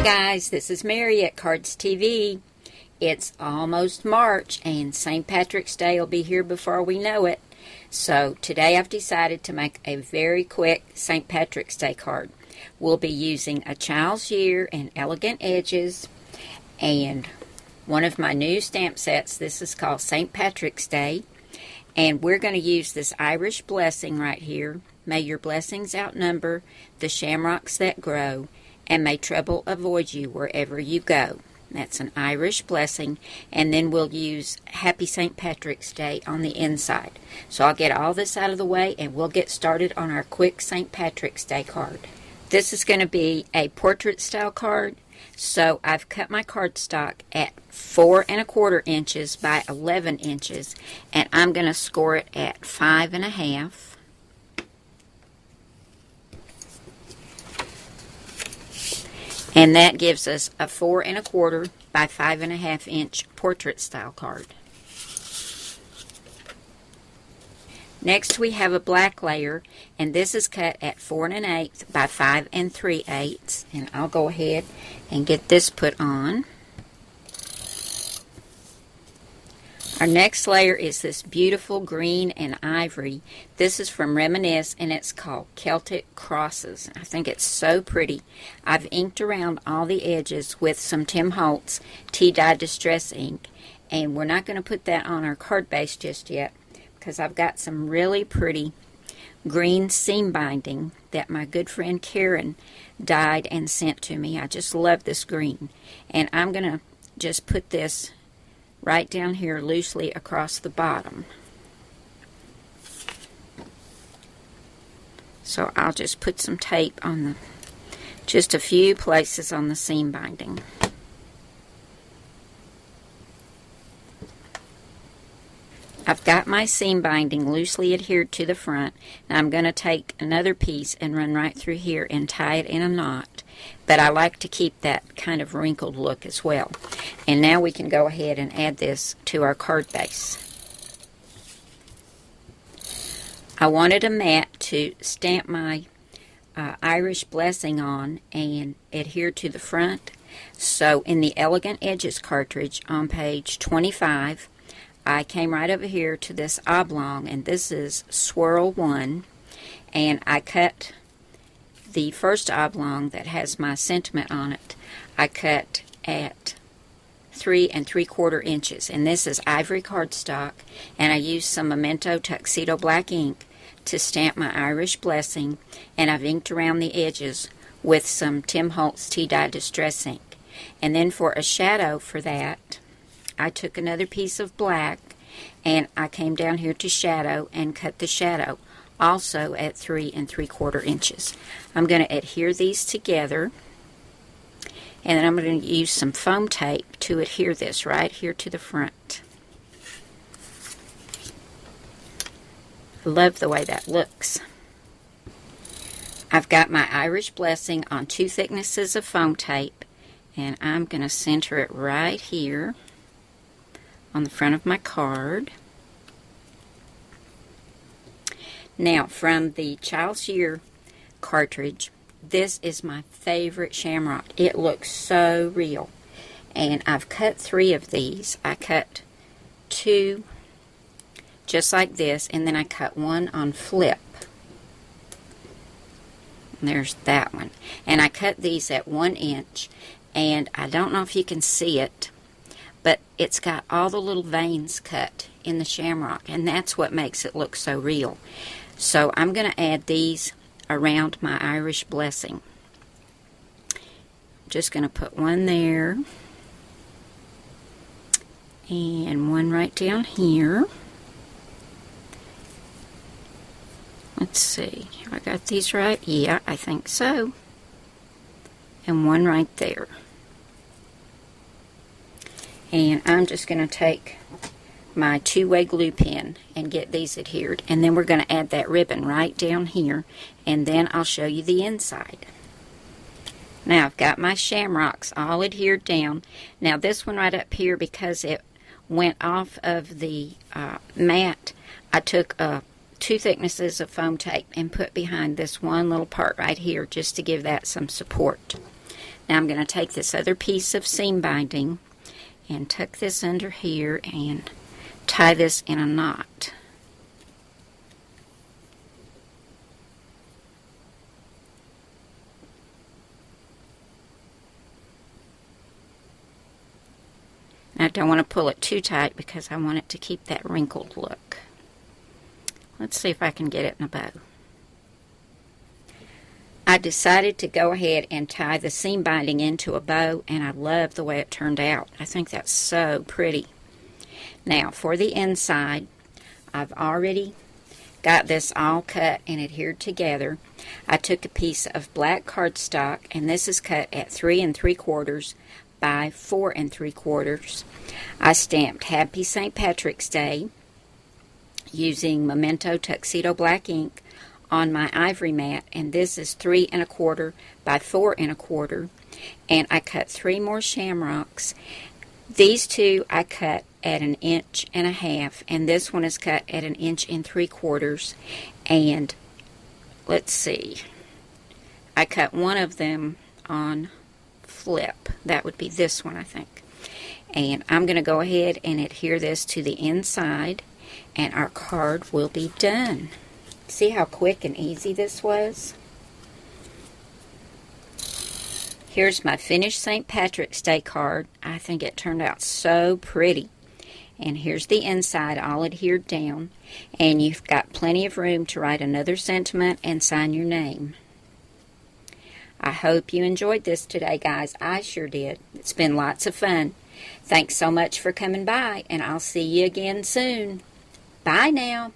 guys, this is Mary at Cardz TV. It's almost March and St. Patrick's Day will be here before we know it. So today I've decided to make a very quick St. Patrick's Day card. We'll be using a child's year and elegant edges and one of my new stamp sets. This is called St. Patrick's Day. And we're going to use this Irish blessing right here. May your blessings outnumber the shamrocks that grow, and may trouble avoid you wherever you go. That's an Irish blessing. And then we'll use Happy St. Patrick's Day on the inside. So I'll get all this out of the way and we'll get started on our quick St. Patrick's Day card. This is going to be a portrait style card. So I've cut my cardstock at 4 1/4 inches by 11 inches. And I'm going to score it at 5 1/2. And that gives us a 4 1/4 by 5 1/2 inch portrait style card. Next we have a black layer, and this is cut at 4 1/8 by 5 3/8. And I'll go ahead and get this put on. Our next layer is this beautiful green and ivory. This is from Reminisce, and it's called Celtic Crosses. I think it's so pretty. I've inked around all the edges with some Tim Holtz Tea Dye Distress ink, and we're not going to put that on our card base just yet because I've got some really pretty green seam binding that my good friend Karen dyed and sent to me. I just love this green, and I'm going to just put this right down here loosely across the bottom. So I'll just put some tape on just a few places on the seam binding. I've got my seam binding loosely adhered to the front. Now I'm going to take another piece and run right through here and tie it in a knot. But I like to keep that kind of wrinkled look as well. And now we can go ahead and add this to our card base. I wanted a mat to stamp my Irish blessing on and adhere to the front. So in the Elegant Edges cartridge on page 25, I came right over here to this oblong, and this is Swirl 1, and I cut the first oblong that has my sentiment on it. I cut at 3 3/4 inches, and this is ivory cardstock, and I used some Memento Tuxedo black ink to stamp my Irish blessing, and I've inked around the edges with some Tim Holtz Tea Dye Distress ink. And then for a shadow for that, I took another piece of black and I came down here to shadow and cut the shadow also at 3 3/4 inches. I'm going to adhere these together, and then I'm going to use some foam tape to adhere this right here to the front. I love the way that looks. I've got my Irish blessing on 2 thicknesses of foam tape, and I'm going to center it right here on the front of my card. Now, from the Child's Year cartridge, this is my favorite shamrock. It looks so real. And I've cut 3 of these. I cut 2 just like this, and then I cut 1 on flip. And there's that one. And I cut these at 1 inch, and I don't know if you can see it, but it's got all the little veins cut in the shamrock, and that's what makes it look so real. So I'm going to add these around my Irish blessing. I'm just going to put 1 there, and 1 right down here. Let's see, have I got these right? Yeah, I think so. And 1 right there. And I'm just going to take my 2-way glue pen and get these adhered. And then we're going to add that ribbon right down here. And then I'll show you the inside. Now I've got my shamrocks all adhered down. Now this one right up here, because it went off of the mat, I took 2 thicknesses of foam tape and put behind this one little part right here just to give that some support. Now I'm going to take this other piece of seam binding and tuck this under here and tie this in a knot. Now I don't want to pull it too tight because I want it to keep that wrinkled look. Let's see if I can get it in a bow. I decided to go ahead and tie the seam binding into a bow, and I love the way it turned out. I think that's so pretty. Now for the inside, I've already got this all cut and adhered together. I took a piece of black cardstock, and this is cut at 3 3/4 by 4 3/4. I stamped Happy St. Patrick's Day using Memento Tuxedo black ink on my ivory mat, and this is 3 1/4 by 4 1/4, and I cut 3 more shamrocks. These two I cut at 1.5 inches, and this one is cut at 1 3/4 inches, and let's see, I cut one of them on flip. That would be this one, I think. And I'm going to go ahead and adhere this to the inside, and our card will be done. See how quick and easy this was? Here's my finished St. Patrick's Day card. I think it turned out so pretty. And here's the inside all adhered down. And you've got plenty of room to write another sentiment and sign your name. I hope you enjoyed this today, guys. I sure did. It's been lots of fun. Thanks so much for coming by, and I'll see you again soon. Bye now.